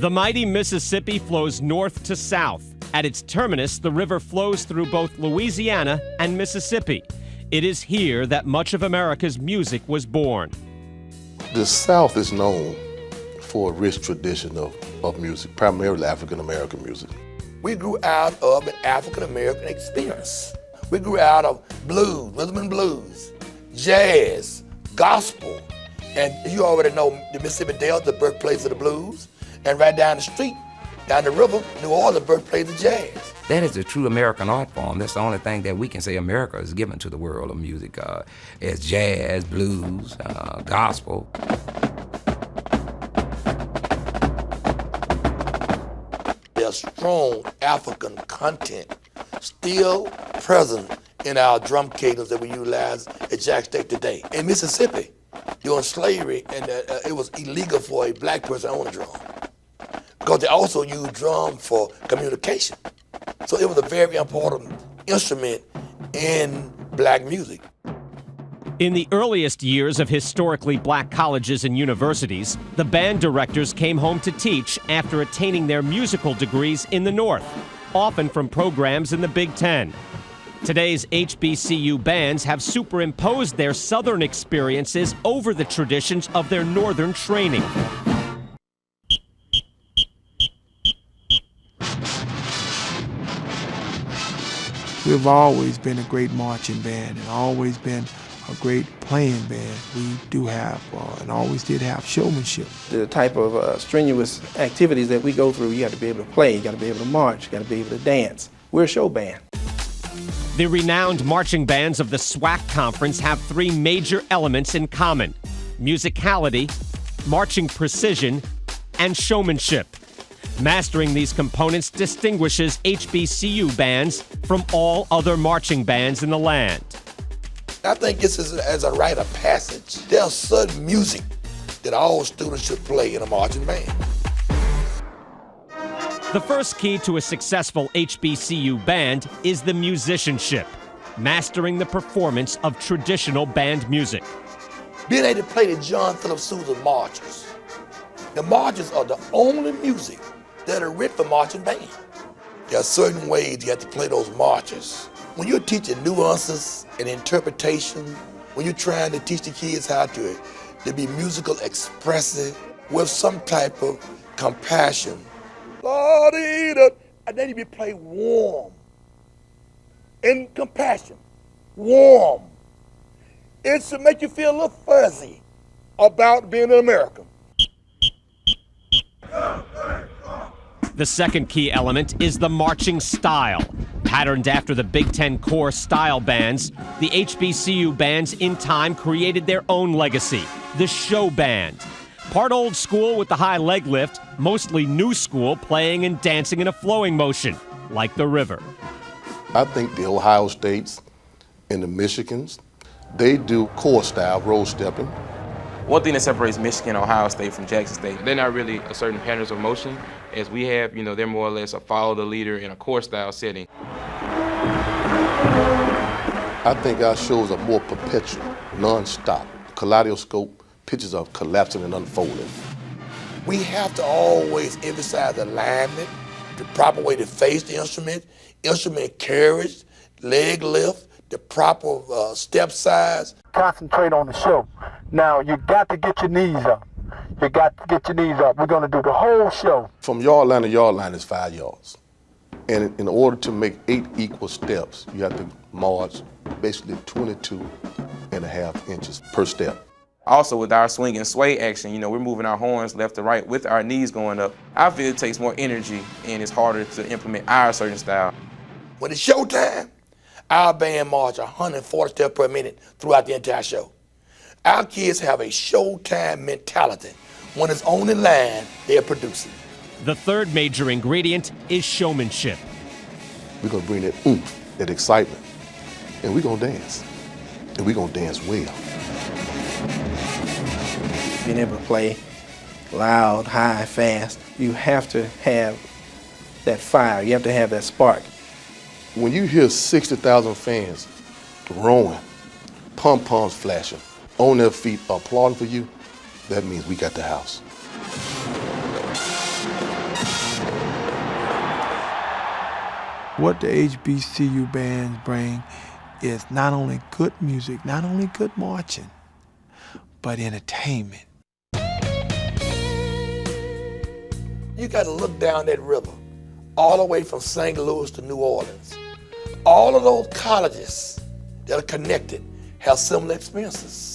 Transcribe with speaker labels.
Speaker 1: The mighty Mississippi flows north to south. At its terminus, the river flows through both Louisiana and Mississippi. It is here that much of America's music was born.
Speaker 2: The South is known for a rich tradition of music, primarily African-American music.
Speaker 3: We grew out of an African-American experience. We grew out of blues, rhythm and blues, jazz, gospel. And you already know the Mississippi Delta, the birthplace of the blues. And right down the street, down the river, New Orleans, the birthplace of jazz.
Speaker 4: That is the true American art form. That's the only thing that we can say America is given to the world of music, is jazz, blues, gospel.
Speaker 3: There's strong African content still present in our drum cadence that we utilize at Jack State today. In Mississippi, during slavery, and it was illegal for a black person to own a drum, because they also used drum for communication. So it was a very important instrument in black music.
Speaker 1: In the earliest years of historically black colleges and universities, the band directors came home to teach after attaining their musical degrees in the North, often from programs in the Big Ten. Today's HBCU bands have superimposed their Southern experiences over the traditions of their Northern training.
Speaker 5: We've always been a great marching band and always been a great playing band. We do have and always did have showmanship.
Speaker 6: The type of strenuous activities that we go through, you got to be able to play, you got to be able to march, you got to be able to dance. We're a show band.
Speaker 1: The renowned marching bands of the SWAC Conference have three major elements in common: musicality, marching precision, and showmanship. Mastering these components distinguishes HBCU bands from all other marching bands in the land.
Speaker 3: I think this is as a rite of passage. There's certain music that all students should play in a marching band.
Speaker 1: The first key to a successful HBCU band is the musicianship, mastering the performance of traditional band music.
Speaker 3: Being able to play the John Philip Sousa marches. The marches are the only music that are written for marching band. There are certain ways you have to play those marches. When you're teaching nuances and interpretation, when you're trying to teach the kids how to be musical expressive with some type of compassion, and then you be played warm, in compassion, warm. It should make you feel a little fuzzy about being an American.
Speaker 1: The second key element is the marching style. Patterned after the Big Ten core style bands, the HBCU bands in time created their own legacy, the show band. Part old school with the high leg lift, mostly new school playing and dancing in a flowing motion, like the river.
Speaker 2: I think the Ohio States and the Michigans, they do core style, roll stepping.
Speaker 7: One thing that separates Michigan and Ohio State from Jackson State, they're not really a certain patterns of motion as we have. They're more or less a follow the leader in a core style setting.
Speaker 2: I think our shows are more perpetual, non-stop, kaleidoscope, pictures of collapsing and unfolding.
Speaker 3: We have to always emphasize alignment, the proper way to face the instrument carriage, leg lift, the proper step size.
Speaker 5: Concentrate on the show. Now, you got to get your knees up. You got to get your knees up. We're going to do the whole show.
Speaker 2: From yard line to yard line is 5 yards. And in order to make 8 equal steps, you have to march basically 22.5 inches per step.
Speaker 7: Also, with our swing and sway action, we're moving our horns left to right with our knees going up. I feel it takes more energy and it's harder to implement our certain style.
Speaker 3: When it's showtime, our band march 140 steps per minute throughout the entire show. Our kids have a showtime mentality. When it's on the line, they're producing.
Speaker 1: The third major ingredient is showmanship.
Speaker 2: We're going to bring that oomph, that excitement, and we're going to dance. And we're going to dance well.
Speaker 6: Being able to play loud, high, fast, you have to have that fire. You have to have that spark.
Speaker 2: When you hear 60,000 fans roaring, pom-poms flashing, on their feet applauding for you, that means we got the house.
Speaker 5: What the HBCU bands bring is not only good music, not only good marching, but entertainment.
Speaker 3: You got to look down that river, all the way from St. Louis to New Orleans. All of those colleges that are connected have similar experiences.